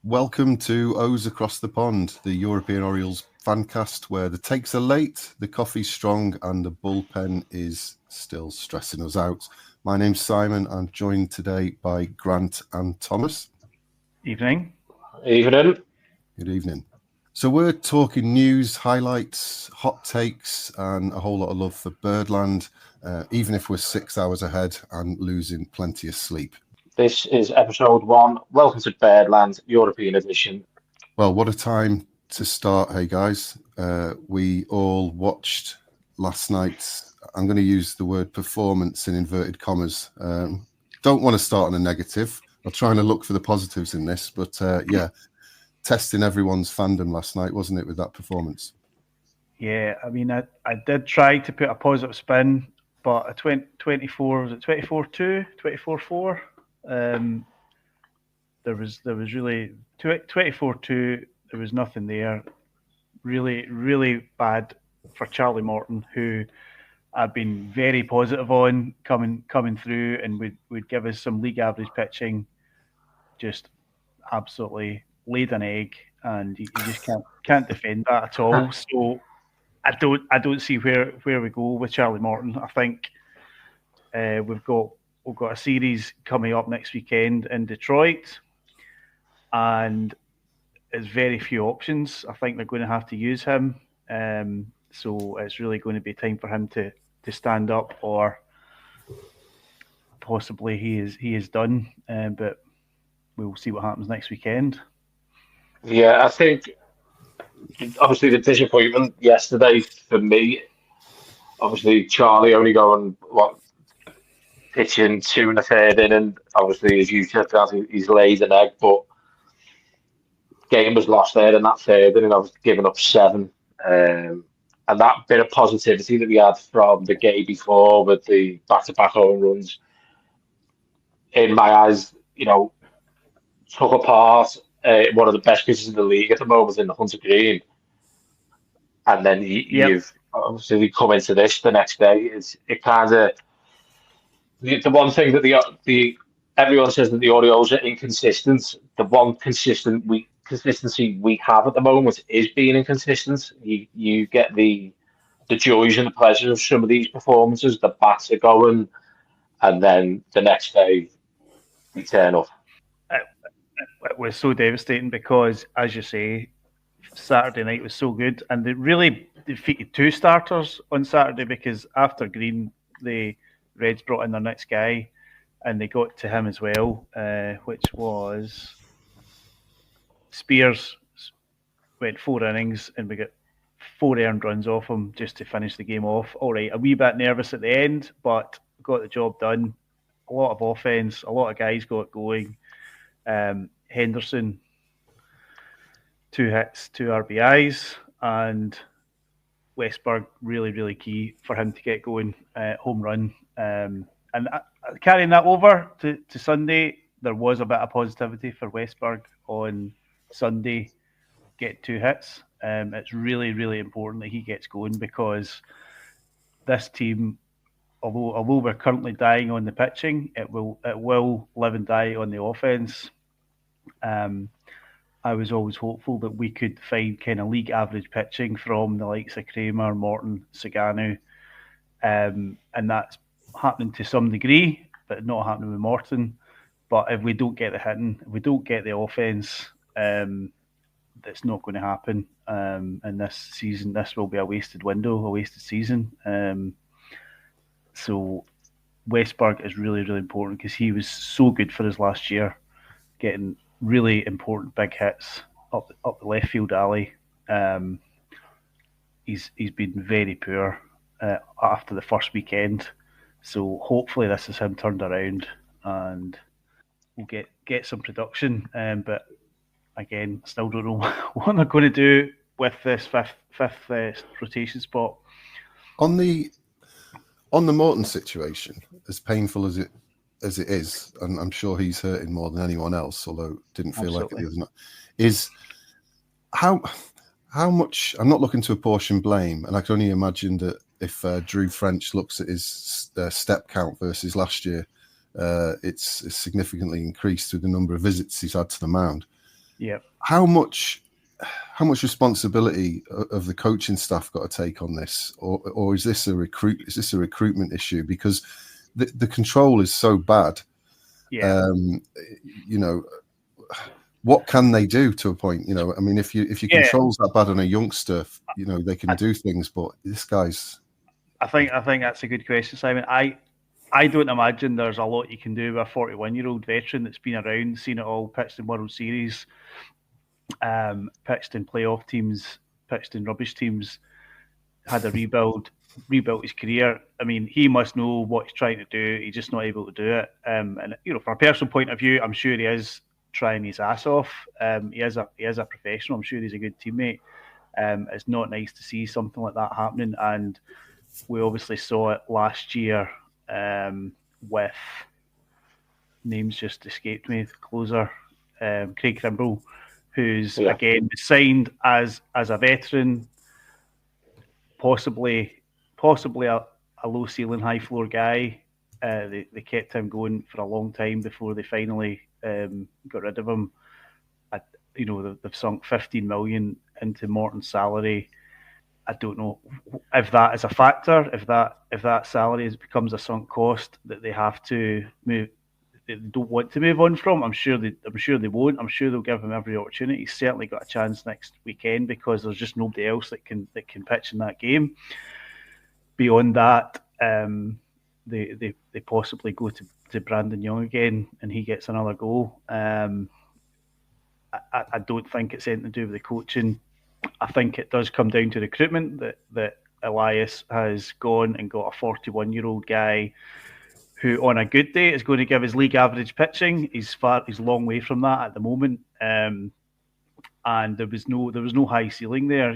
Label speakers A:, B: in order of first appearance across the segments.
A: Welcome to O's Across the Pond, the European Orioles fancast where the takes are late, the coffee's strong, and the bullpen is still stressing us out. My name's Simon. I'm joined today by Grant and Thomas.
B: Evening.
C: Evening.
A: Good evening. So we're talking news, highlights, hot takes, and a whole lot of love for Birdland, even if we're 6 hours ahead and losing plenty of sleep.
C: This is episode 1. Welcome to Birdland, European edition.
A: Well, what a time to start, hey guys. We all watched last night's, I'm going to use the word performance in inverted commas. Don't want to start on a negative. I'm trying to look for the positives in this, but testing everyone's fandom last night, wasn't it, with that performance?
B: Yeah, I mean, I did try to put a positive spin, but a 24, was it 24-2, 24-4? There was really 24-2. There was nothing there. Really, really bad for Charlie Morton, who I've been very positive on coming through, and would give us some league average pitching. Just absolutely laid an egg, and you just can't defend that at all. So I don't see where we go with Charlie Morton. I think we've got a series coming up next weekend in Detroit, and there's very few options. I think they're going to have to use him. So it's really going to be time for him to stand up, or possibly he is done. But we'll see what happens next weekend.
C: Yeah, I think obviously the disappointment yesterday for me, obviously Charlie only going pitching 2 1/3 inning. Obviously, as you said, he's laid an egg, but game was lost there in that third inning. I was giving up 7. And that bit of positivity that we had from the game before with the back-to-back home runs, in my eyes, took apart one of the best pitchers in the league at the moment in Hunter Green. And then you've obviously come into this the next day. It kind of the one thing that the everyone says that the Orioles are inconsistent. The one consistency we have at the moment is being inconsistent. You get the joys and the pleasures of some of these performances. The bats are going, and then the next day we turn up.
B: It was so devastating because, as you say, Saturday night was so good, and they really defeated 2 starters on Saturday, because after Green, the Reds brought in their next guy, and they got to him as well, which was Spears. Went 4 innings, and we got 4 earned runs off him just to finish the game off. All right, a wee bit nervous at the end, but got the job done. A lot of offense, a lot of guys got going. Henderson, 2 hits, 2 RBIs, and Westberg really, really key for him to get going. Home run. And carrying that over to Sunday, there was a bit of positivity for Westberg on Sunday. Get 2 hits. It's really, really important that he gets going, because this team, although we're currently dying on the pitching, it will live and die on the offense. I was always hopeful that we could find kind of league average pitching from the likes of Kramer, Morton, Saganu, and that's happening to some degree, but not happening with Morton. But if we don't get the hitting, if we don't get the offense, that's not going to happen. And this season, this will be a wasted window, a wasted season. So Westberg is really, really important, because he was so good for us last year, getting really important big hits up the left field alley. He's been very poor after the first weekend, so hopefully this is him turned around, and we'll get some production. But again, still don't know what they're going to do with this fifth rotation spot.
A: On the Morton situation, as painful as it is, and I'm sure he's hurting more than anyone else, although it didn't feel like it the other night, is how much, I'm not looking to apportion blame, and I can only imagine that if Drew French looks at his step count versus last year, it's significantly increased with the number of visits he's had to the mound.
B: Yeah.
A: How much responsibility of the coaching staff got to take on this, or is this a recruitment issue? Because the control is so bad.
B: Yeah.
A: What can they do to a point? I mean, if your control's that bad on a youngster, they can do things, but this guy's.
B: I think that's a good question, Simon. I don't imagine there's a lot you can do with a 41-year-old veteran that's been around, seen it all, pitched in World Series, pitched in playoff teams, pitched in rubbish teams, had a rebuilt his career. I mean, he must know what he's trying to do. He's just not able to do it. And from a personal point of view, I'm sure he is trying his ass off. He is a professional. I'm sure he's a good teammate. It's not nice to see something like that happening, and we obviously saw it last year with names just escaped me. The closer, Craig Kimbrell, who's again signed as a veteran, possibly a low ceiling, high floor guy. They kept him going for a long time before they finally got rid of him. They've sunk 15 million into Morton's salary. I don't know if that is a factor. If that salary becomes a sunk cost that they have to move, they don't want to move on from. I'm sure they won't. I'm sure they'll give him every opportunity. He's certainly got a chance next weekend because there's just nobody else that can pitch in that game. Beyond that, they possibly go to Brandon Young again, and he gets another goal. I don't think it's anything to do with the coaching. I think it does come down to recruitment that Elias has gone and got a 41-year-old guy who, on a good day, is going to give his league average pitching. He's a long way from that at the moment, and there was no high ceiling there.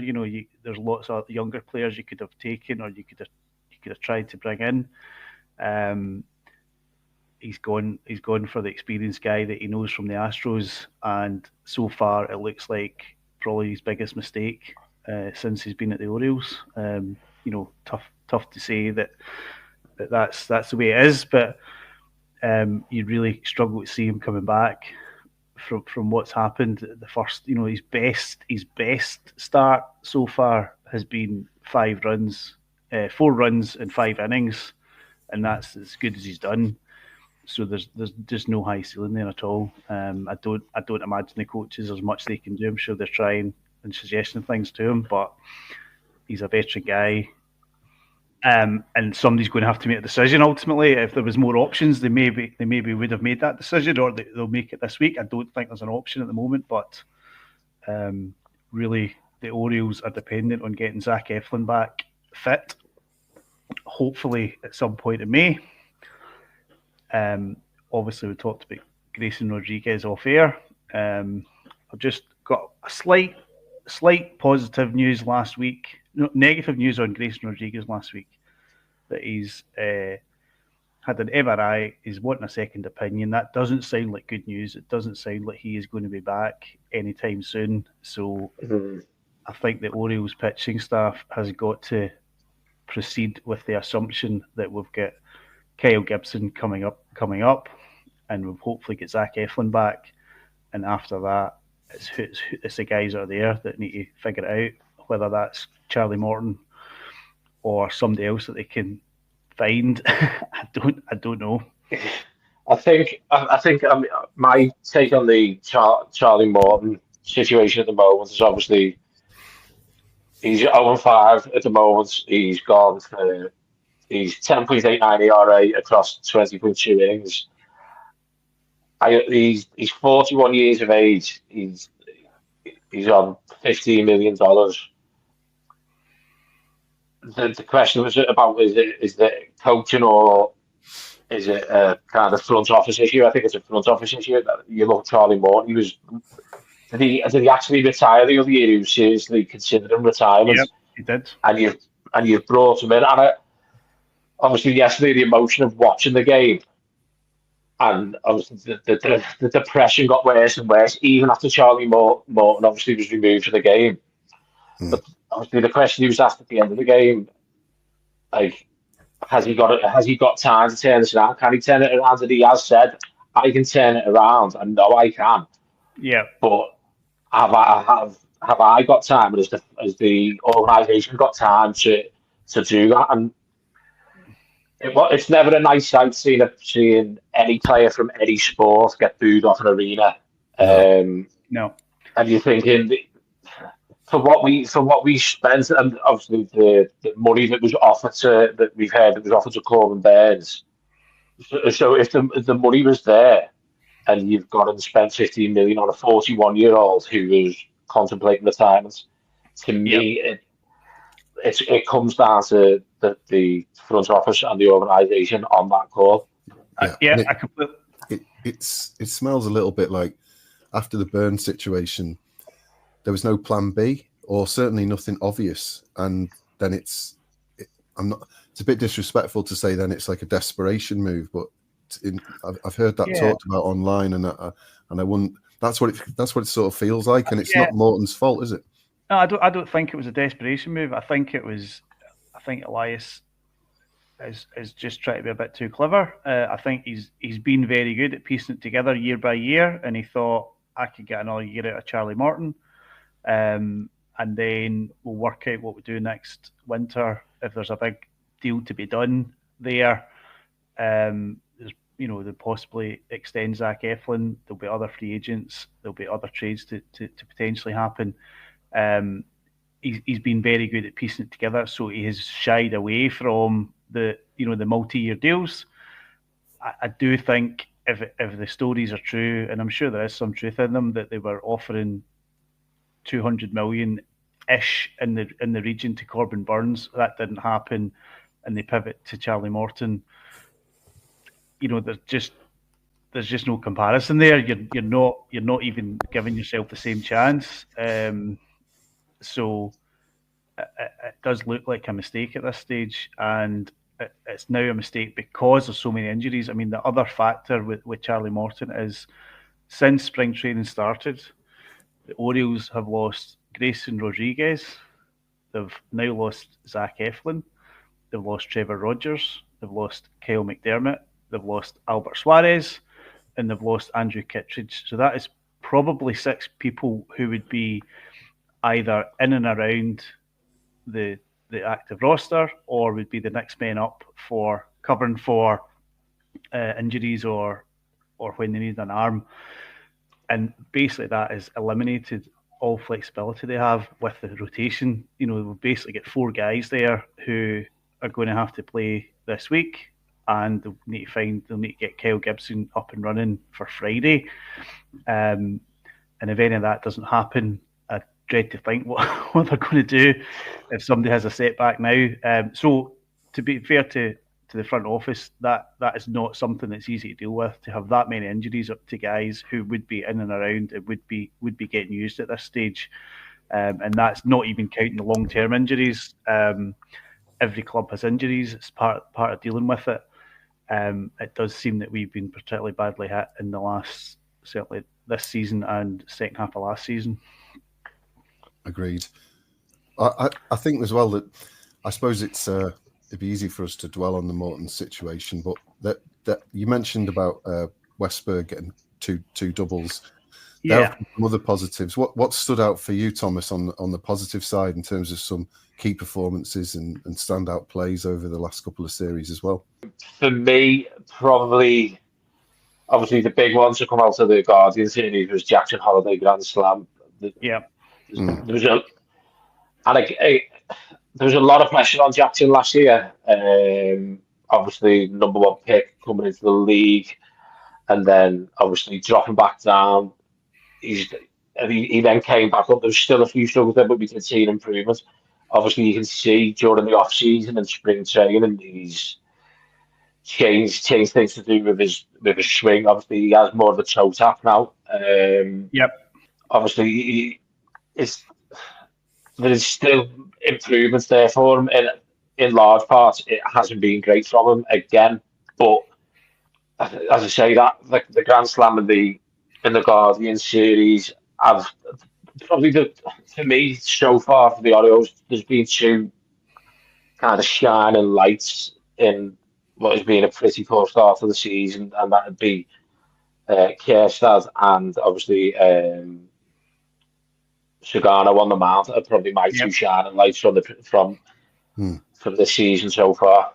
B: There's lots of younger players you could have taken, or you could have tried to bring in. He's gone for the experienced guy that he knows from the Astros, and so far it looks like probably his biggest mistake since he's been at the Orioles. Tough to say that's the way it is, but you really struggle to see him coming back from what's happened. The first, his best start so far has been 4 runs in 5 innings, and that's as good as he's done. So there's just no high ceiling there at all. I don't imagine the coaches, there's much they can do. I'm sure they're trying and suggesting things to him, but he's a veteran guy, and somebody's going to have to make a decision ultimately. If there was more options, they maybe would have made that decision, or they'll make it this week. I don't think there's an option at the moment, but really the Orioles are dependent on getting Zach Eflin back fit, hopefully at some point in May. Obviously, we talked about Grayson Rodriguez off air. I've just got a slight positive news last week. No, negative news on Grayson Rodriguez last week, that he's had an MRI. He's wanting a second opinion. That doesn't sound like good news. It doesn't sound like he is going to be back anytime soon. So I think the Orioles pitching staff has got to proceed with the assumption that we've got Kyle Gibson coming up, and we'll hopefully get Zach Eflin back. And after that, it's the guys that are there that need to figure it out, whether that's Charlie Morton or somebody else that they can find. I don't know.
C: I think my take on the Charlie Morton situation at the moment is obviously he's 0-5 at the moment. He's gone for. He's 10.89 ERA across 20.2 innings. He's 41 years of age. He's on $15 million. The question was about is it coaching or is it a kind of front office issue? I think it's a front office issue. You look at Charlie Morton. Did he actually retire the other year? He was seriously considering retirement.
B: Yep, he did.
C: And you've brought him in, and obviously yesterday the emotion of watching the game, and obviously the depression got worse and worse even after Charlie Morton obviously was removed from the game. But obviously the question he was asked at the end of the game, like, has he got time to turn this around? Can he turn it around? And he has said, I can turn it around. I know I can.
B: Yeah.
C: But have I got time, and has the organisation got time to do that? And it's never a nice sight seeing any player from any sport get booed off an arena.
B: No.
C: And you're thinking, for what we spent, and obviously the money that was offered to Corbin Burns. So if the money was there, and you've gone and spent 15 million on a 41-year-old who was contemplating retirement, to me, it comes down to the front office and the organisation on that call.
B: I completely.
A: It smells a little bit like after the Burn situation, there was no plan B, or certainly nothing obvious, and then it's a bit disrespectful to say then it's like a desperation move, but I've heard that talked about online, and I wouldn't. That's what it sort of feels like, and it's not Morton's fault, is it?
B: No, I don't think it was a desperation move. I think Elias is just trying to be a bit too clever. I think he's been very good at piecing it together year by year, and he thought, I could get another year out of Charlie Morton, and then we'll work out what we do next winter. If there's a big deal to be done there, they'll possibly extend Zach Eflin. There'll be other free agents. There'll be other trades to potentially happen. He's been very good at piecing it together, so he has shied away from the multi-year deals. I do think if the stories are true, and I'm sure there is some truth in them, that they were offering 200 million-ish in the region to Corbin Burns. That didn't happen, and they pivot to Charlie Morton. There's just no comparison there. You're not even giving yourself the same chance. So it does look like a mistake at this stage, and it's now a mistake because of so many injuries. I mean, the other factor with Charlie Morton is since spring training started, the Orioles have lost Grayson Rodriguez. They've now lost Zach Eflin. They've lost Trevor Rogers. They've lost Kyle McDermott. They've lost Albert Suarez, and they've lost Andrew Kittredge. So that is probably 6 people who would be either in and around the active roster, or would be the next men up for covering for injuries or when they need an arm. And basically that has eliminated all flexibility they have with the rotation. We'll basically get 4 guys there who are going to have to play this week, and they'll need to get Kyle Gibson up and running for Friday. And if any of that doesn't happen, I dread to think what they're going to do if somebody has a setback now. So to be fair to the front office, that is not something that's easy to deal with, to have that many injuries up to guys who would be in and around and would be getting used at this stage. And that's not even counting the long-term injuries. Every club has injuries. It's part of dealing with it. It does seem that we've been particularly badly hit in the last, certainly this season and second half of last season.
A: Agreed. I think as well that I suppose it'd be easy for us to dwell on the Morton situation, but that you mentioned about Westberg getting two doubles. There are some other positives. What stood out for you, Thomas, on the positive side in terms of some key performances and standout plays over the last couple of series as well?
C: For me, probably, obviously the big ones to come out of the Guardian series was Jackson Holiday Grand Slam. There was a lot of pressure on Jackson last year. Obviously, number 1 pick coming into the league, and then obviously dropping back down. He then came back up. There's still a few struggles there, but we can see an improvement. Obviously, you can see during the off season and spring training, he's changed things to do with his swing. Obviously, he has more of a toe tap now. Obviously, there's still improvements there for him. In large part, it hasn't been great from him again. But as I say, that the Grand Slam and the Guardian series have probably for me so far for the Orioles, there's been 2 kind of shining lights in what has been a pretty poor start to the season, and that would be Kjerstad and obviously Sagano on the mount are probably my two shining lights from this season so far.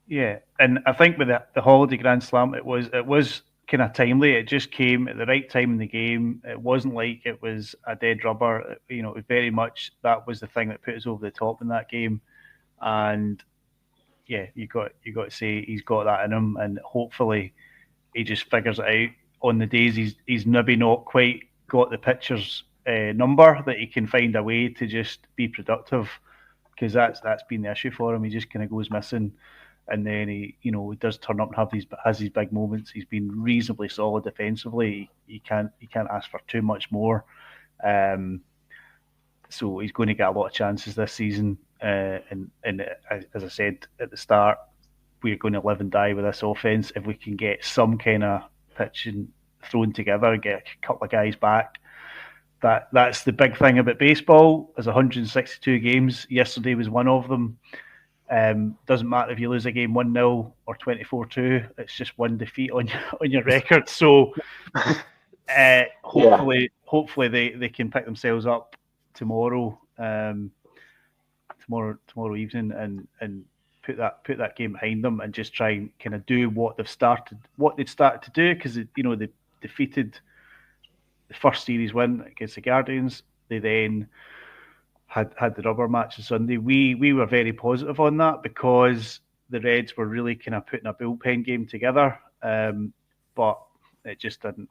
B: Yeah, and I think with the Holiday Grand Slam, it was kind of timely. It just came at the right time in the game. It wasn't like it was a dead rubber. You know, it was very much that was the thing that put us over the top in that game. And yeah, you got to say he's got that in him, and hopefully he just figures it out on the days he's maybe not quite got the pitcher's number, that he can find a way to just be productive, because that's been the issue for him. He just kind of goes missing. And then he does turn up and has these big moments. He's been reasonably solid defensively. He can't ask for too much more. So he's going to get a lot of chances this season. And as I said at the start, we're going to live and die with this offense. If we can get some kind of pitching thrown together, get a couple of guys back. That's the big thing about baseball. There's 162 games. Yesterday was one of them. Doesn't matter if you lose a game 1-0 or 24-2. It's just one defeat on your record. So hopefully they can pick themselves up tomorrow evening and put that game behind them and just try and kind of do what they'd started to do, because they defeated the first series win against the Guardians. They then had the rubber match on Sunday. We were very positive on that because the Reds were really kind of putting a bullpen game together, but it just didn't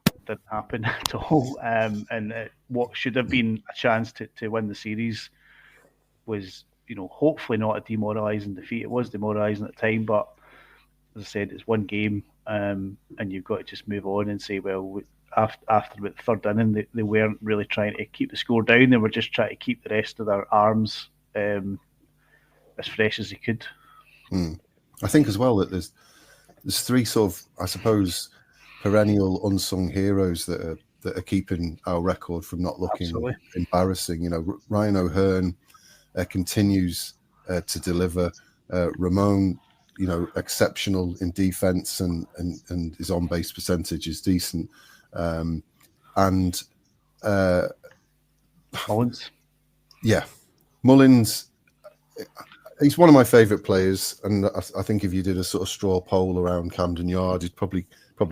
B: happen at all. And what should have been a chance to win the series was, hopefully not a demoralising defeat. It was demoralising at the time, but as I said, it's one game, and you've got to just move on and say, well, after the third inning, they weren't really trying to keep the score down. They were just trying to keep the rest of their arms as fresh as they could.
A: I think as well that there's three sort of, I suppose, perennial unsung heroes that are keeping our record from not looking embarrassing. Ryan O'Hearn continues to deliver. Ramon, exceptional in defense and his on base percentage is decent. And
B: Mullins.
A: Yeah. Mullins, he's one of my favourite players, and I think if you did a sort of straw poll around Camden Yard, he'd probably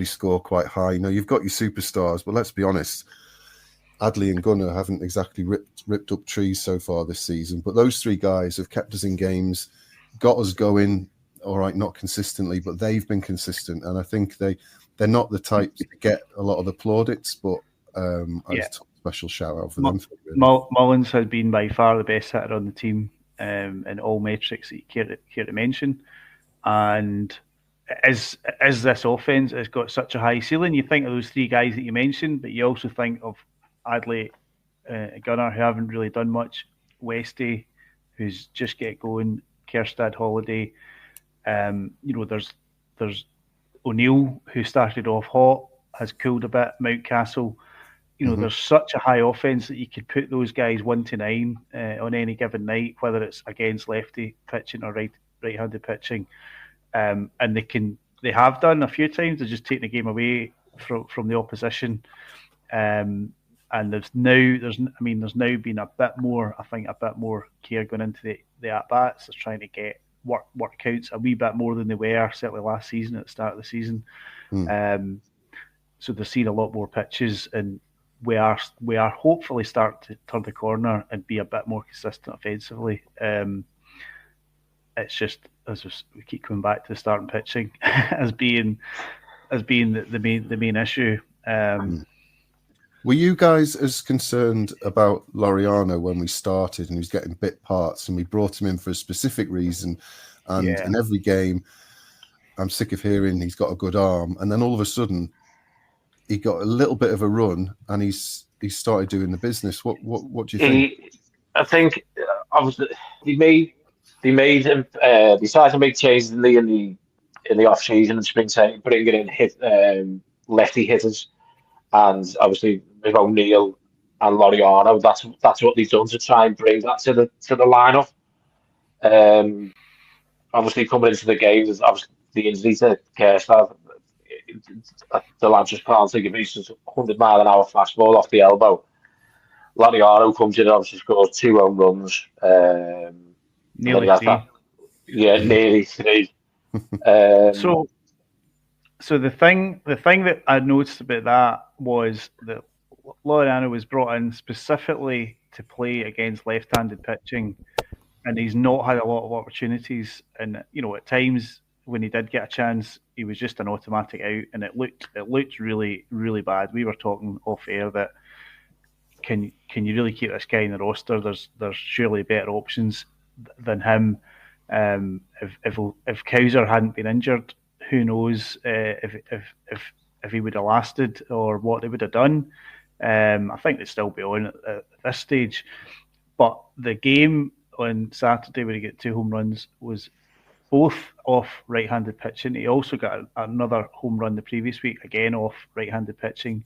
A: score quite high. You've got your superstars, but let's be honest, Adley and Gunnar haven't exactly ripped up trees so far this season, but those three guys have kept us in games, got us going, all right, not consistently, but they've been consistent, and I think they're not the type to get a lot of the plaudits, but a special shout out for them.
B: Mullins has been by far the best hitter on the team in all metrics that you care to mention. And as this offense has got such a high ceiling, you think of those three guys that you mentioned, but you also think of Adley, Gunnar, who haven't really done much, Westy, who's just get going, Kjerstad, Holiday. There's O'Neill, who started off hot, has cooled a bit. Mountcastle, there's such a high offense that you could put those guys 1 to 9 on any given night, whether it's against lefty pitching or right-handed pitching, and they have done a few times. They're just taking the game away from the opposition, and there's now been a bit more care going into the at bats. They're trying to get work counts a wee bit more than they were certainly last season at the start of the season. So they're seeing a lot more pitches, and we are hopefully start to turn the corner and be a bit more consistent offensively. It's just as we keep coming back to the starting pitching as being the main issue.
A: Were you guys as concerned about Laureano when we started and he was getting bit parts and we brought him in for a specific reason? And in every game, I'm sick of hearing he's got a good arm. And then all of a sudden, he got a little bit of a run and he started doing the business. What do you think?
C: I think obviously they decided to make changes in the off season and spring training, bringing in lefty hitters. And obviously with O'Neill and Laureano, that's what they've done to try and bring that to the lineup. Obviously coming into the game, there's obviously the injury to Kjerstad. The lad just can't think of it. He's just 100 mile an hour fastball off the elbow. Lariano comes in and obviously scores 2 home runs.
B: Nearly 3.
C: Nearly 3.
B: So the thing that I noticed about that was that Loriano was brought in specifically to play against left-handed pitching, and he's not had a lot of opportunities. And at times when he did get a chance, he was just an automatic out, and it looked really, really bad. We were talking off air that can you really keep this guy in the roster? There's surely better options than him. If Kaiser hadn't been injured, who knows if he would have lasted or what they would have done. I think they'd still be on at this stage. But the game on Saturday where he got 2 home runs was both off right-handed pitching. He also got another home run the previous week, again off right-handed pitching.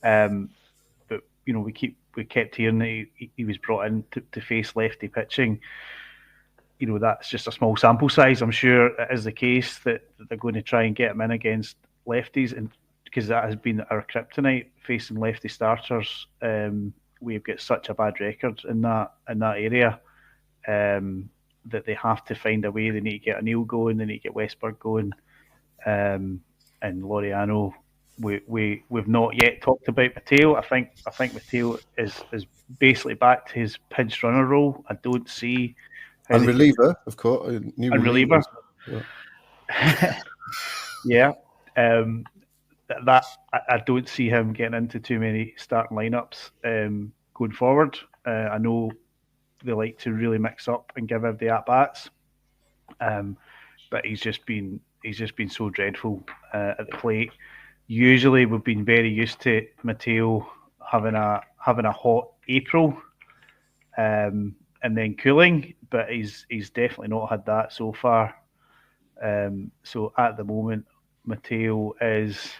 B: But we kept hearing that he was brought in to face lefty pitching. That's just a small sample size. I'm sure it is the case that they're going to try and get him in against lefties, and because that has been our kryptonite, facing lefty starters. We've got such a bad record in that area that they have to find a way. They need to get O'Neill going. They need to get Westberg going, and Loriano. We've not yet talked about Mateo. I think Mateo is basically back to his pinch runner role. I don't see.
A: And reliever, of course.
B: New reliever. Yeah. That I don't see him getting into too many starting lineups going forward. I know they like to really mix up and give everybody at bats, but he's just been so dreadful at the plate. Usually, we've been very used to Mateo having a hot April. And then cooling, but he's definitely not had that so far. So at the moment, Mateo is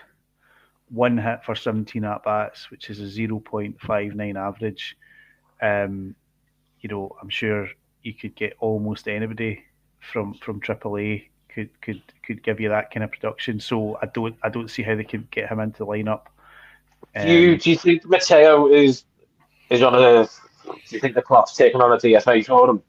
B: 1 hit for 17 at bats, which is a 0.59 average. I'm sure you could get almost anybody from AAA could give you that kind of production. So I don't see how they could get him into the lineup.
C: Do you think Mateo is on a? Do you think the club's taken on a DFA for him?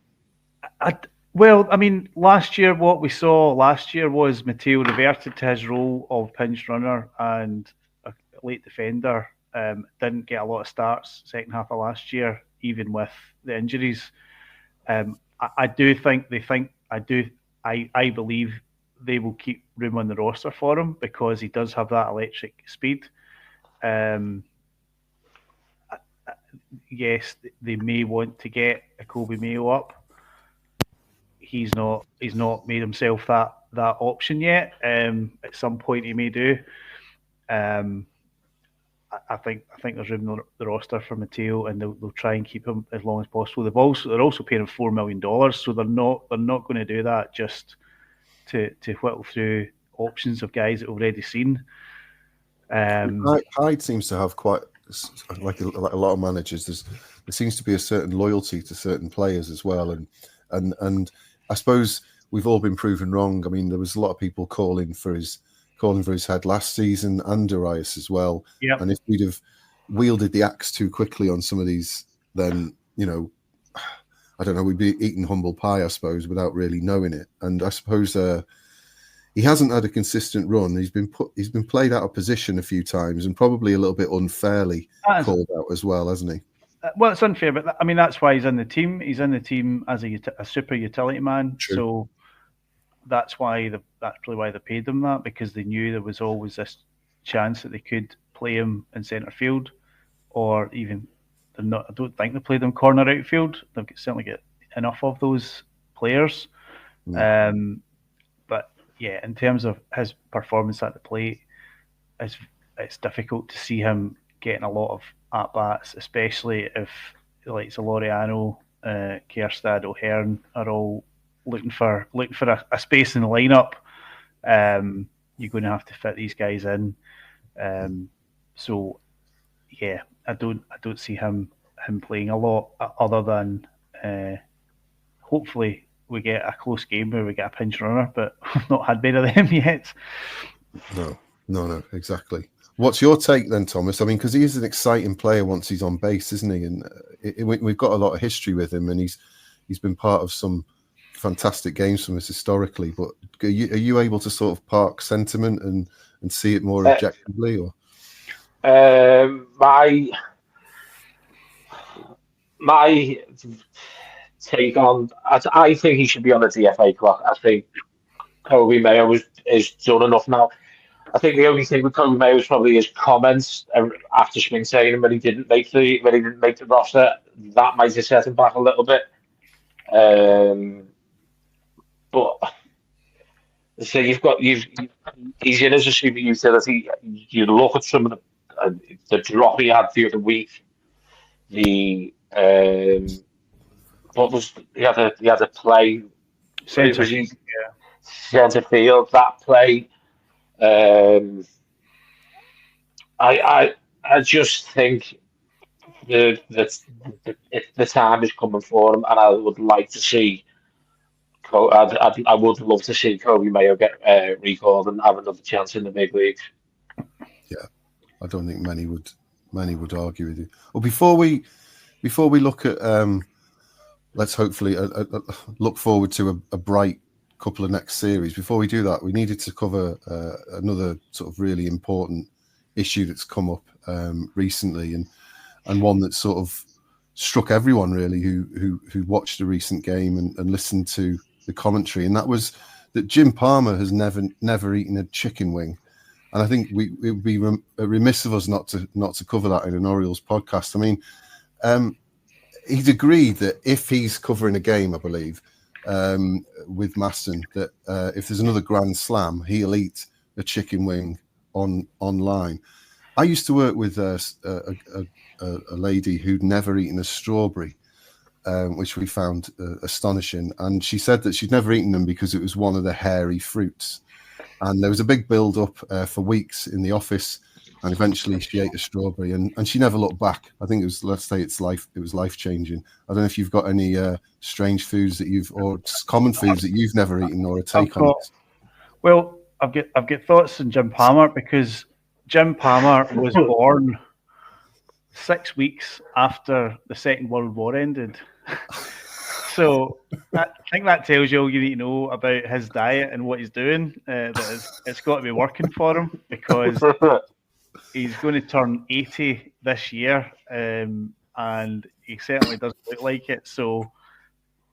B: Last year, what we saw was Mateo reverted to his role of pinch runner and a late defender. Didn't get a lot of starts second half of last year, even with the injuries. I believe they will keep room on the roster for him because he does have that electric speed. Yes, they may want to get a Kobe Mayo up. He's not made himself that option yet. At some point, he may do. I think there's room on the roster for Mateo, and they'll try and keep him as long as possible. They're also paying him $4 million, so they're not going to do that just to whittle through options of guys that we've already seen.
A: Hyde seems to have quite. Like a lot of managers, there seems to be a certain loyalty to certain players as well, and I suppose we've all been proven wrong. I mean, there was a lot of people calling for his head last season and Darius as well.
B: Yeah.
A: And if we'd have wielded the axe too quickly on some of these, then I don't know, we'd be eating humble pie, I suppose, without really knowing it. And I suppose he hasn't had a consistent run. He's been played out of position a few times, and probably a little bit unfairly called out as well, hasn't he?
B: Well, it's unfair, but that's why he's in the team. He's in the team as a super utility man.
A: True.
B: So that's probably why they paid him that, because they knew there was always this chance that they could play him in centre field, or even I don't think they played him corner outfield. They've certainly got enough of those players. Yeah, in terms of his performance at the plate, it's difficult to see him getting a lot of at-bats, especially if like Loriano, Kjerstad, O'Hearn are all looking for a space in the lineup. You're going to have to fit these guys in. So yeah, I don't see him playing a lot other than hopefully we get a close game where we get a pinch runner, but we've not had many of them yet.
A: No, exactly. What's your take then, Thomas? I mean, because he is an exciting player once he's on base, isn't he? And we've got a lot of history with him, and he's been part of some fantastic games from us historically. But are you able to sort of park sentiment and see it more objectively, or?
C: My take on, I think he should be on the DFA clock. I think Kobe Mayo is done enough now. I think the only thing with Kobe Mayo is probably his comments after spring training when he didn't make the roster. That might have set him back a little bit. But so he's in as a super utility. You look at some of the drop he had the other week. He had a play.
B: Centre
C: field. That play. I just think the time is coming for him, and I would like to see. I would love to see Kobe Mayo get recalled and have another chance in the big leagues.
A: Yeah, I don't think many would argue with you. Well, before we look at let's hopefully look forward to a bright couple of next series. Before we do that, we needed to cover another sort of really important issue that's come up recently, and one that sort of struck everyone really who watched the recent game and listened to the commentary, and that was that Jim Palmer has never eaten a chicken wing. And I think it would be remiss of us not to cover that in an Orioles podcast. I mean, he's agreed that if he's covering a game, I believe, with Maston, that if there's another Grand Slam, he'll eat a chicken wing online. I used to work with a lady who'd never eaten a strawberry, which we found astonishing. And she said that she'd never eaten them because it was one of the hairy fruits. And there was a big build-up for weeks in the office, and eventually she ate a strawberry, and she never looked back. I think it was life-changing. I don't know if you've got any strange foods or common foods that you've never eaten or a take on it.
B: Well, I've got thoughts on Jim Palmer, because Jim Palmer was born 6 weeks after the Second World War ended. So I think that tells you all you need to know about his diet and what he's doing. It's got to be working for him, because he's going to turn 80 this year, and he certainly doesn't look like it. So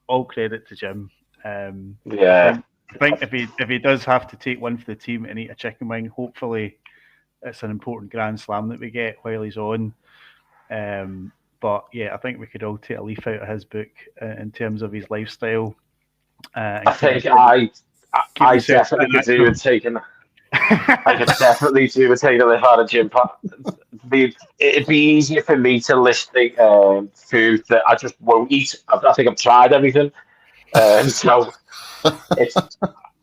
B: all credit to Jim.
C: Yeah.
B: I think if he does have to take one for the team and eat a chicken wing, hopefully it's an important Grand Slam that we get while he's on. But yeah, I think we could all take a leaf out of his book in terms of his lifestyle.
C: I think I definitely could do with taking. I could definitely do with taking a leaf out of Jim Palmer. It'd be easier for me to list the food that I just won't eat. I think I've tried everything, so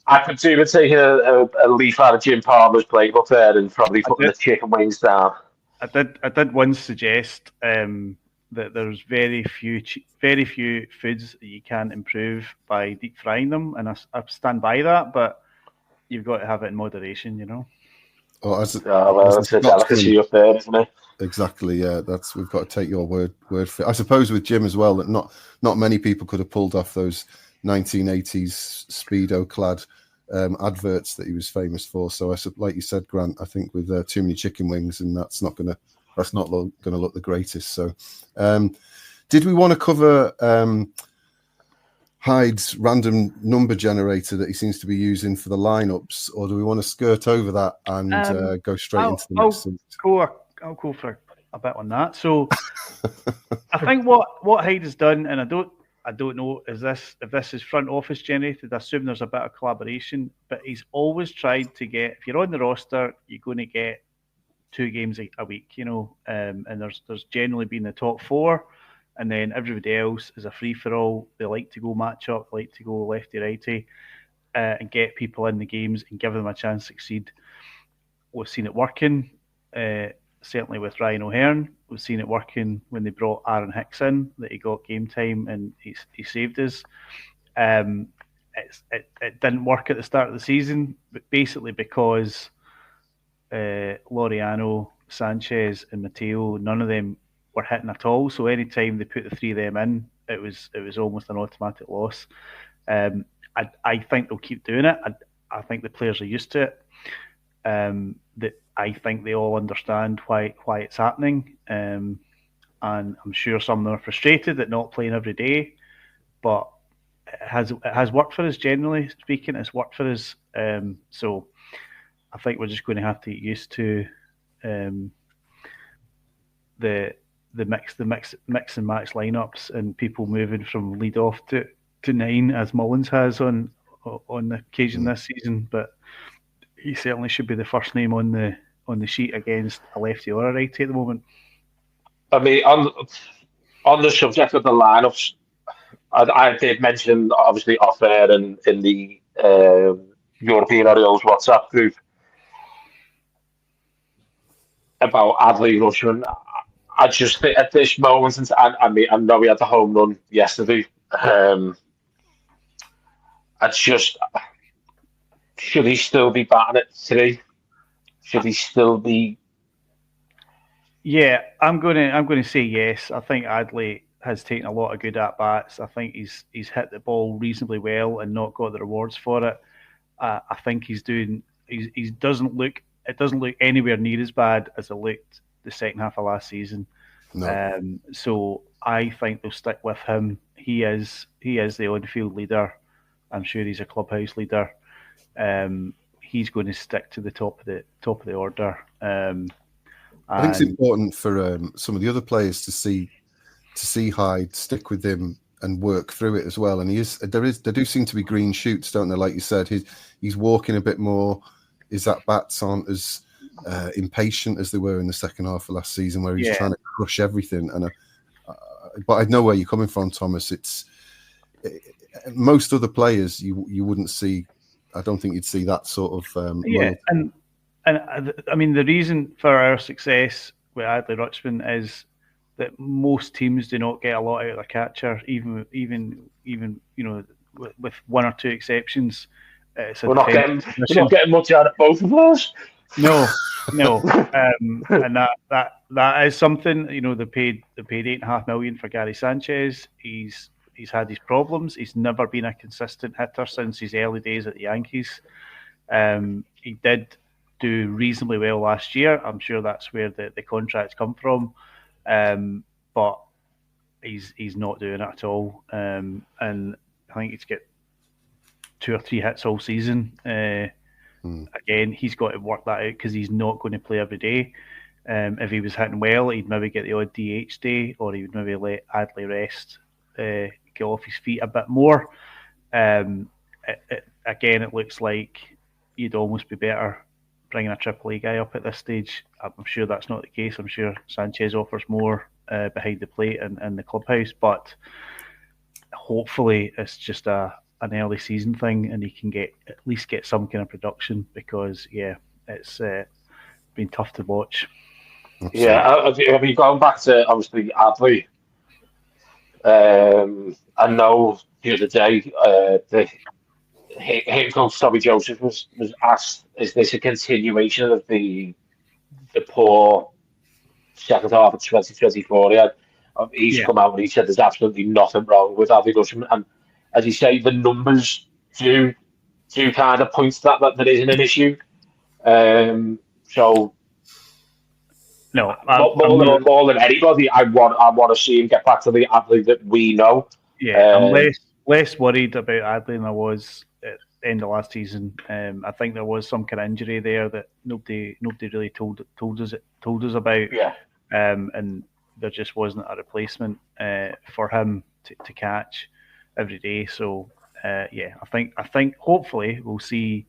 C: I could do with taking a leaf out of Jim Palmer's playbook there and probably putting the chicken wings down.
B: I did once suggest that there's very few foods that you can improve by deep frying them, and I stand by that. But you've got to have it in moderation, you know.
A: Oh,
C: it's a delicacy up there, isn't it?
A: Exactly. Yeah, we've got to take your word for it. I suppose with Jim as well, that not many people could have pulled off those 1980s Speedo-clad adverts that he was famous for. So, like you said, Grant, I think with too many chicken wings, and that's not gonna look the greatest. So, did we want to cover Hyde's random number generator that he seems to be using for the lineups, or do we want to skirt over that and go straight into the next thing?
B: I'll go for a bit on that. So, I think what Hyde has done, and I don't know if this is front office generated. I assume there's a bit of collaboration, but he's always tried to get, if you're on the roster, you're going to get 2 games a week, you know, and there's generally been the top 4, and then everybody else is a free for all. They like to go match up, like to go lefty righty, and get people in the games and give them a chance to succeed. We've seen it working, certainly with Ryan O'Hearn. We've seen it working when they brought Aaron Hicks in, that he got game time and he saved us. It didn't work at the start of the season, but basically because Laureano, Sanchez, and Matteo, none of them were hitting at all. So any time they put the three of them in, it was almost an automatic loss. I think they'll keep doing it. I think the players are used to it. That I think they all understand why it's happening. And I'm sure some of them are frustrated at not playing every day, but it has worked for us, generally speaking. It's worked for us. So I think we're just going to have to get used to the mix and match lineups and people moving from lead off to 9 as Mullins has on occasion this season. But he certainly should be the first name on the sheet against a lefty or a righty at the moment.
C: I mean, on the subject of the lineups, I did mention obviously off air and in the European Orioles WhatsApp group about Adley Rushman. I just think at this moment, I mean, I know we had the home run yesterday. Should he still be batting at 3? Should he still be?
B: Yeah, I'm going to say yes. I think Adley has taken a lot of good at bats. I think he's hit the ball reasonably well and not got the rewards for it. I think he's doing. He doesn't look. It doesn't look anywhere near as bad as it looked the second half of last season.
A: No.
B: So I think they'll stick with him. He is the on-field leader. I'm sure he's a clubhouse leader. He's going to stick to the top of the order.
A: I think it's important for some of the other players to see Hyde stick with him and work through it as well. And there do seem to be green shoots, don't there? Like you said, he's walking a bit more. His at-bats aren't as impatient as they were in the second half of last season, where he's trying to crush everything. And but I know where you're coming from, Thomas. Most other players you wouldn't see. I don't think you'd see that sort of
B: and I mean the reason for our success with Adley Rutschman is that most teams do not get a lot out of their catcher, even with one or two exceptions.
C: We're not getting much out of both of us.
B: No, and that is something. They paid $8.5 million for Gary Sanchez. He's had his problems. He's never been a consistent hitter since his early days at the Yankees. He did do reasonably well last year. I'm sure that's where the contracts come from. But he's not doing it at all. And I think he's got 2 or 3 hits all season. Again, he's got to work that out because he's not going to play every day. If he was hitting well, he'd maybe get the odd DH day, or he would maybe let Adley rest, get off his feet a bit more. Again, it looks like you'd almost be better bringing a AAA guy up at this stage. I'm sure that's not the case. I'm sure Sanchez offers more behind the plate and the clubhouse, but hopefully it's just an early season thing and he can at least get some kind of production, because it's been tough to watch.
C: Yeah, have you gone back to obviously Adley? I know the other day hit coach Tommy Joseph was asked, is this a continuation of the poor second half of 2024? He's come out and he said there's absolutely nothing wrong with Adley Rutschman, and as you say, the numbers do kind of point to that there isn't an issue. So
B: no,
C: more than anybody, I want to see him get back to the Adley that we know.
B: Yeah, I'm less worried about Adley than I was at the end of last season. I think there was some kind of injury there that nobody really told us about.
C: Yeah.
B: And there just wasn't a replacement for him to catch every day. So I think hopefully we'll see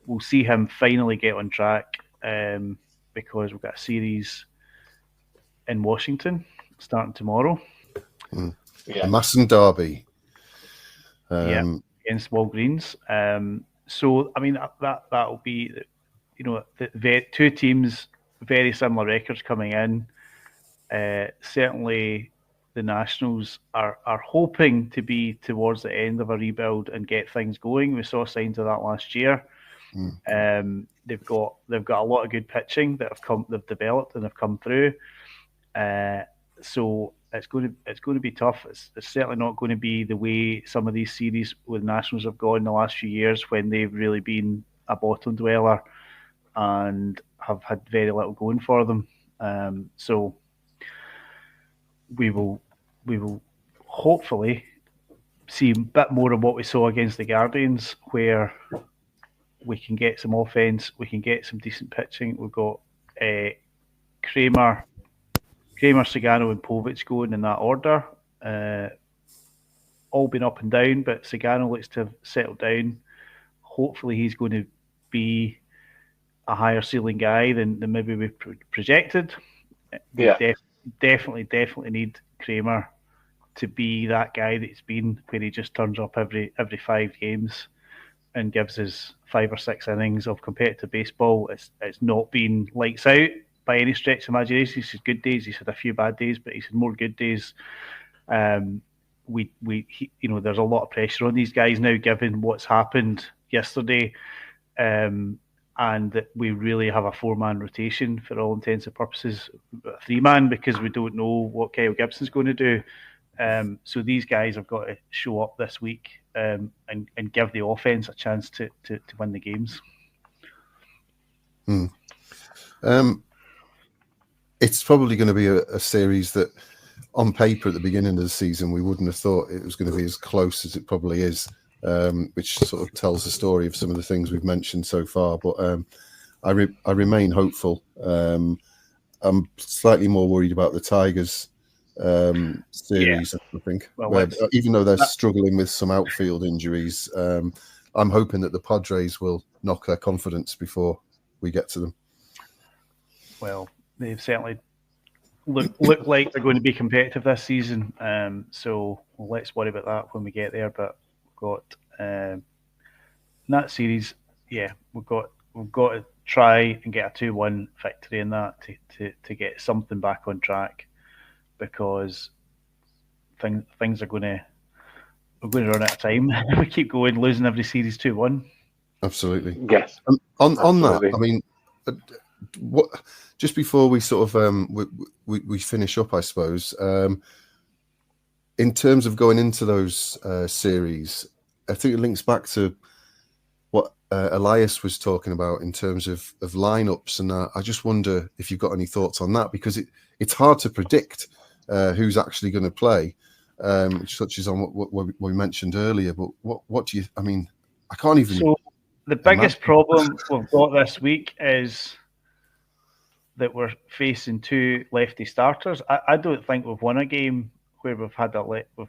B: him finally get on track, because we've got a series in Washington starting tomorrow.
A: A Masson derby.
B: Against Walgreens. So I mean that'll be, the 2 teams, very similar records coming in. Certainly the Nationals are hoping to be towards the end of a rebuild and get things going. We saw signs of that last year. They've got a lot of good pitching they've developed and have come through. So it's going to be tough. It's certainly not going to be the way some of these series with Nationals have gone in the last few years, when they've really been a bottom dweller and have had very little going for them. So we will hopefully see a bit more of what we saw against the Guardians, where we can get some offense, we can get some decent pitching. We've got Kramer, Sagano, and Povich going in that order. All been up and down, but Sagano looks to have settled down. Hopefully, he's going to be a higher ceiling guy than maybe we projected.
C: Yeah,
B: definitely need Kramer to be that guy that he's been, where he just turns up every 5 games and gives us 5 or 6 innings of competitive baseball. It's not been lights out by any stretch of imagination. He's had good days, he's had a few bad days, but he's had more good days. There's a lot of pressure on these guys now, given what's happened yesterday, and that we really have a 4-man rotation for all intents and purposes, a 3-man, because we don't know what Kyle Gibson's going to do. So these guys have got to show up this week and give the offense a chance to win the games.
A: It's probably going to be a series that, on paper at the beginning of the season, we wouldn't have thought it was going to be as close as it probably is, which sort of tells the story of some of the things we've mentioned so far. But I remain hopeful. I'm slightly more worried about the Tigers series, I think. Well, even though they're struggling with some outfield injuries, I'm hoping that the Padres will knock their confidence before we get to them. Well,
B: they've certainly look like they're going to be competitive this season. So let's worry about that when we get there. But we've got in that series, we've got to try and get a 2-1 victory in that to get something back on track, because things are going to run out of time. We keep going, losing every series 2-1.
A: Absolutely.
C: Yes.
A: On that, I mean, what? Just before we sort of we finish up, I suppose, in terms of going into those series, I think it links back to what Elias was talking about in terms of lineups, and I just wonder if you've got any thoughts on that, because it's hard to predict who's actually going to play, which touches on what we mentioned earlier. But what do you? I mean, I can't even.
B: So the biggest problem we've got this week is that we're facing 2 lefty starters. I don't think we've won a game where we've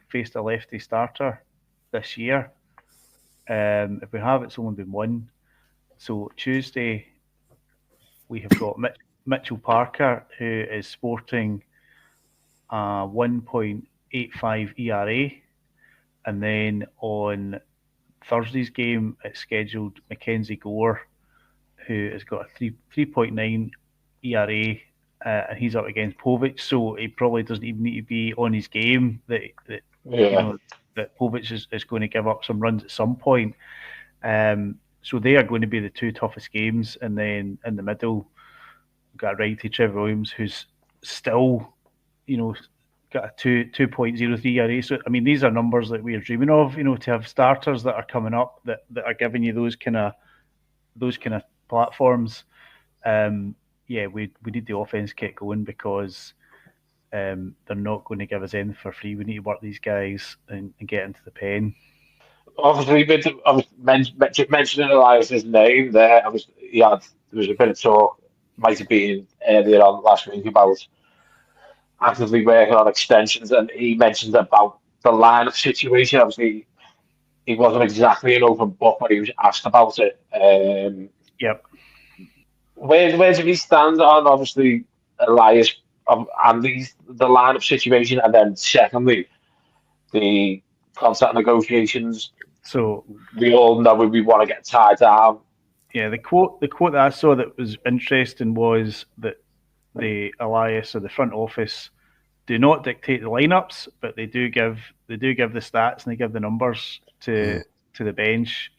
B: faced a lefty starter this year. If we have, it's only been one. So Tuesday we have got Mitchell Parker, who is sporting a 1.85 ERA, and then on Thursday's game it's scheduled Mackenzie Gore, who has got a 3.9 ERA, and he's up against Povich, so he probably doesn't even need to be on his game. That Povich is going to give up some runs at some point. So they are going to be the 2 toughest games, and then in the middle, we've got a righty, Trevor Williams, who's still, got a 2.03 ERA. So I mean, these are numbers that we are dreaming of. To have starters that are coming up that are giving you those kind of platforms. We need the offense get going, because they're not going to give us anything for free. We need to work these guys and get into the pen.
C: Obviously, I was mentioning Elias's name there. There was a bit of talk, might have been earlier on last week, about actively working on extensions, and he mentioned about the lineup situation. Obviously, he wasn't exactly an open book when he was asked about it.
B: Yep.
C: Where does he stand on, obviously, Elias and the lineup situation, and then secondly, the contract negotiations?
B: So
C: we all know we want to get tied down.
B: Yeah, the quote that I saw that was interesting was that the Elias, or the front office, do not dictate the lineups, but they do give the stats and they give the numbers to the bench.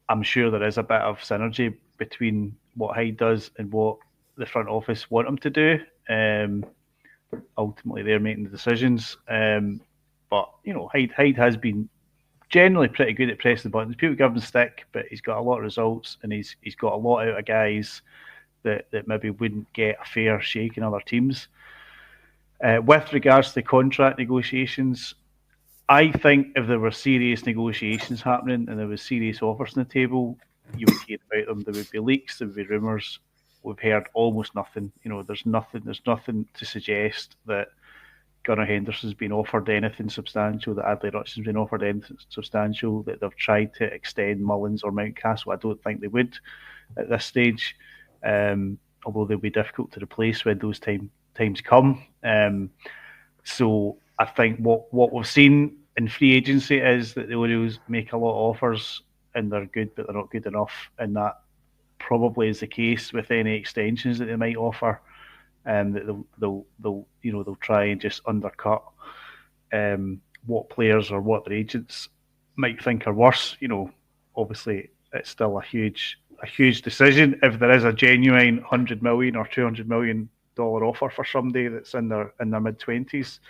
B: I'm sure there is a bit of synergy between what Hyde does and what the front office want him to do. Ultimately, they're making the decisions. But Hyde has been generally pretty good at pressing the buttons. People give him stick, but he's got a lot of results, and he's got a lot out of guys that maybe wouldn't get a fair shake in other teams. With regards to the contract negotiations, I think if there were serious negotiations happening and there was serious offers on the table, you would hear about them. There would be leaks, there would be rumours. We've heard almost nothing. There's nothing to suggest that Gunnar Henderson's been offered anything substantial, that Adley Rutsch's been offered anything substantial, that they've tried to extend Mullins or Mountcastle. I don't think they would at this stage, although they'll be difficult to replace when those times come. So I think what we've seen in free agency is that the Orioles make a lot of offers and they're good, but they're not good enough. And that probably is the case with any extensions that they might offer. That they'll try and just undercut what players or what their agents might think are worse. Obviously it's still a huge decision if there is a genuine $100 million or $200 million offer for somebody that's in their mid-20s.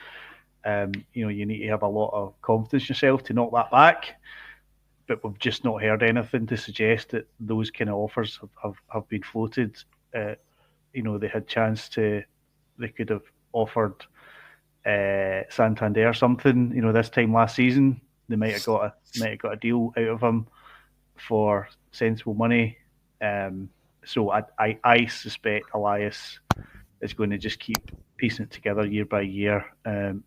B: You need to have a lot of confidence in yourself to knock that back. But we've just not heard anything to suggest that those kind of offers have been floated. They had they could have offered Santander something. This time last season, they might have got a deal out of him for sensible money. So I suspect Elias is going to just keep piecing it together year by year, and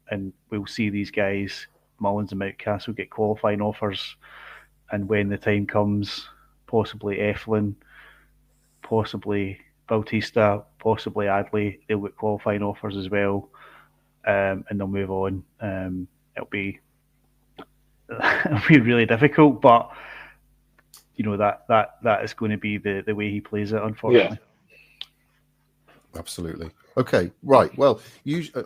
B: we'll see these guys, Mullins and Mountcastle, get qualifying offers, and when the time comes, possibly Eflin, possibly Bautista, possibly Adley, they'll get qualifying offers as well, and they'll move on. It'll be really difficult, but that is going to be the way he plays it, unfortunately.
C: Yeah.
A: Absolutely. Okay, right. Well,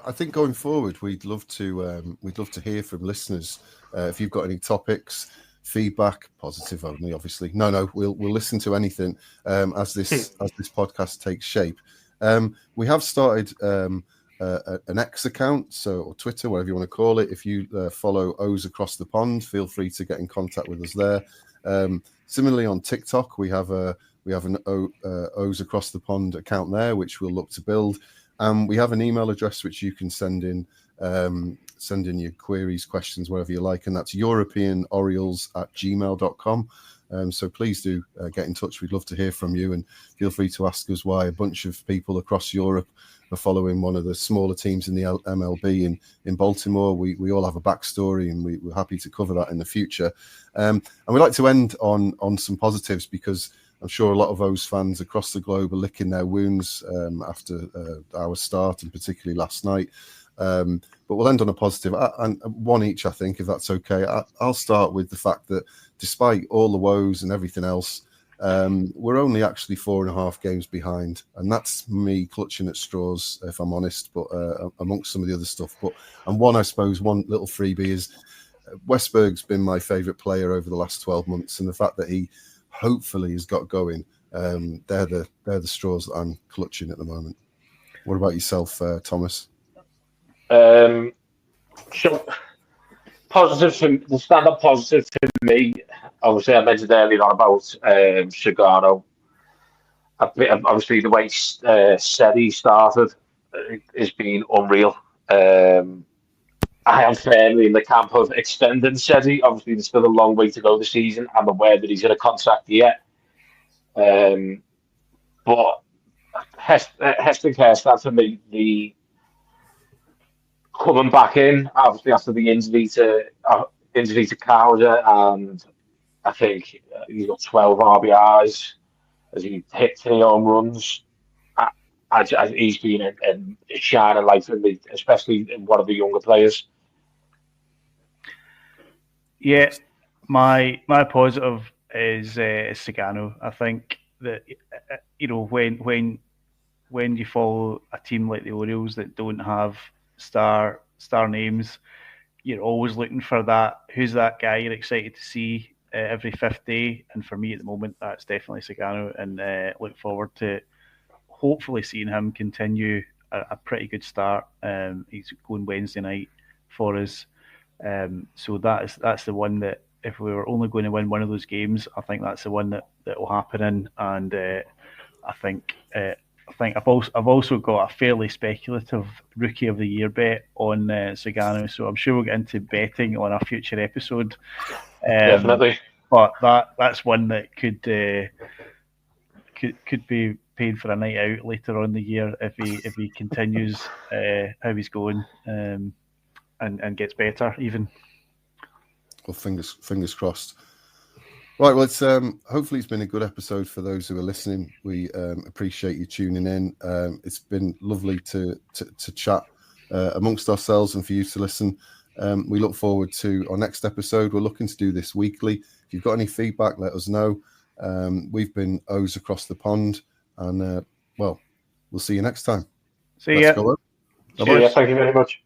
A: I think going forward, we'd love to hear from listeners. If you've got any topics, feedback, positive only, obviously. No, we'll listen to anything as this podcast takes shape. We have started an X account, or Twitter, whatever you want to call it. If you follow O's Across the Pond, feel free to get in contact with us there. Similarly, on TikTok, we have an O's Across the Pond account there, which we'll look to build. We have an email address which you can send in your queries, questions, whatever you like, and that's europeanorioles@gmail.com. So please do get in touch. We'd love to hear from you, and feel free to ask us why a bunch of people across Europe are following one of the smaller teams in the MLB in Baltimore. We all have a backstory, and we're happy to cover that in the future. And we like to end on some positives, because I'm sure a lot of O's fans across the globe are licking their wounds after our start, and particularly last night. But we'll end on a positive, and one each, I think, if that's okay. I'll start with the fact that despite all the woes and everything else, we're only actually 4.5 games behind, and that's me clutching at straws, if I'm honest, but amongst some of the other stuff. And one little freebie is Westberg's been my favourite player over the last 12 months, and the fact that he hopefully has got going, they're the straws that I'm clutching at the moment. What about yourself, Thomas?
C: So the stand-up positive for me, obviously I mentioned earlier on about Sagano. Obviously the way Seti started has been unreal. I am firmly in the camp of extending Seti. Obviously there's still a long way to go this season. I'm aware that he's in a contract yet. But Heston Kjerstad, for me, the coming back in, obviously after the injury to Cowder, and I think he's got 12 RBIs as he hit 3 home runs. He's been a shining light for me, especially in one of the younger players.
B: Yeah, my positive is Sagano. I think that when you follow a team like the Orioles that don't have star names, you're always looking for that. Who's that guy you're excited to see? every fifth day, and for me at the moment, that's definitely Sagano, and look forward to hopefully seeing him continue a pretty good start. He's going Wednesday night for us, so that's the one that if we were only going to win one of those games, I think that's the one that will happen in, and I think I've also got a fairly speculative Rookie of the Year bet on Sagano, so I'm sure we'll get into betting on a future episode.
C: Definitely,
B: but that's one that could be paying for a night out later on in the year if he continues how he's going and gets better even.
A: Well, fingers crossed. Right, well, it's hopefully it's been a good episode for those who are listening. We appreciate you tuning in. It's been lovely to chat amongst ourselves and for you to listen. We look forward to our next episode. We're looking to do this weekly. If you've got any feedback, let us know. We've been O's across the pond, and well, we'll see you next time.
B: See ya.
C: Thank you very much.